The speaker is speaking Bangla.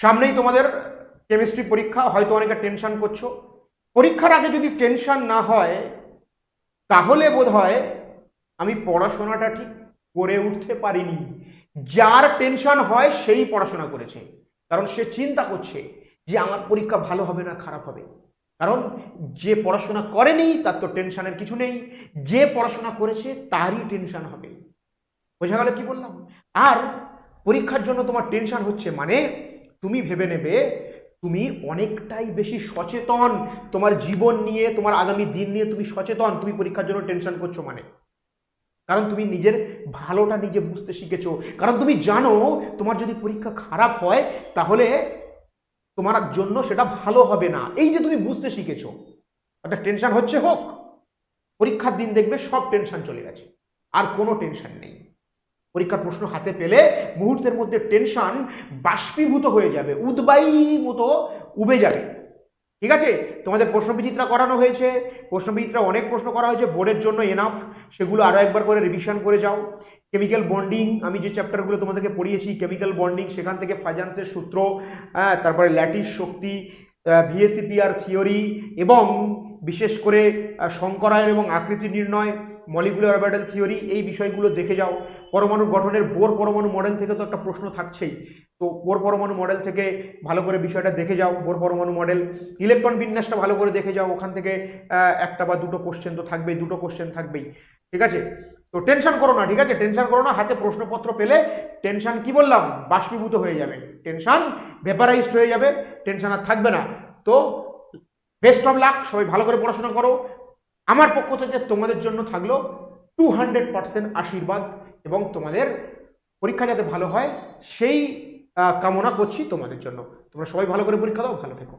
সামনেই তোমাদের কেমিস্ট্রি পরীক্ষা, হয়তো অনেকে টেনশন করছো। পরীক্ষার আগে যদি টেনশন না হয় তাহলে বোধহয় আমি পড়াশোনাটা ঠিক করে উঠতে পারিনি। যার টেনশন হয় সেই পড়াশোনা করেছে, কারণ সে চিন্তা করছে যে আমার পরীক্ষা ভালো হবে না খারাপ হবে। কারণ যে পড়াশোনা করেনি তার তো টেনশনের কিছু নেই, যে পড়াশোনা করেছে তারই টেনশন হবে। বোঝা গেল কি বললাম? আর পরীক্ষার জন্য তোমার টেনশন হচ্ছে মানে তুমি ভেবে নেবে তুমি অনেকটাই বেশি সচেতন, তোমার জীবন নিয়ে, তোমার আগামী দিন নিয়ে তুমি সচেতন, তুমি পরীক্ষার জন্য টেনশন করছো মানে। কারণ তুমি নিজের ভালোটা নিজে বুঝতে শিখেছো, কারণ তুমি জানো তোমার যদি পরীক্ষা খারাপ হয় তাহলে তোমার জন্য সেটা ভালো হবে না। এই যে তুমি বুঝতে শিখেছো, অর্থাৎ টেনশন হচ্ছে হোক, পরীক্ষার দিন দেখবে সব টেনশন চলে গেছে, আর কোনো টেনশন নেই। পরীক্ষার প্রশ্ন হাতে পেলে মুহূর্তের মধ্যে টেনশন বাষ্পীভূত হয়ে যাবে, উদ্বায়ী মতো উবে যাবে। ঠিক আছে, তোমাদের প্রশ্নবিচিত্রা করানো হয়েছে, প্রশ্নবিচিত্রা অনেক প্রশ্ন করা হয়েছে, বোর্ডের জন্য এনাফ, সেগুলো আরও একবার করে রিভিশন করে যাও। কেমিক্যাল বন্ডিং, আমি যে চ্যাপ্টারগুলো তোমাদেরকে পড়িয়েছি, কেমিক্যাল বন্ডিং, সেখান থেকে ফাজান্সের সূত্র, তারপরে ল্যাটিস শক্তি, ভিএসিপিআর থিওরি, এবং বিশেষ করে সংকরায়ন এবং আকৃতি নির্ণয়, মলিকুলার অরবিটাল থিওরি, এই বিষয়গুলো দেখে যাও। পরমাণু গঠনের বোর পরমাণু মডেল থেকে তো একটা প্রশ্ন থাকছেই, তো বোর পরমাণু মডেল থেকে ভালো করে বিষয়টা দেখে যাও। বোর পরমাণু মডেল, ইলেকট্রন বিন্যাসটা ভালো করে দেখে যাও, ওখান থেকে একটা বা দুটো কোশ্চেন তো থাকবেই, দুটো কোশ্চেন থাকবেই। ঠিক আছে, তো টেনশন করো না, ঠিক আছে, টেনশন করো না। হাতে প্রশ্নপত্র পেলে টেনশন কি বললাম বাষ্পীভূত হয়ে যাবে, টেনশন ভেপারাইজড হয়ে যাবে, টেনশন আর থাকবে না। তো বেস্ট অফ লাক, সবাই ভালো করে পড়াশোনা করো। আমার পক্ষ থেকে তোমাদের জন্য থাকলো 200% আশীর্বাদ, এবং তোমাদের পরীক্ষা যাতে ভালো হয় সেই কামনা করছি তোমাদের জন্য। তোমরা সবাই ভালো করে পরীক্ষা দাও, ভালো থেকো।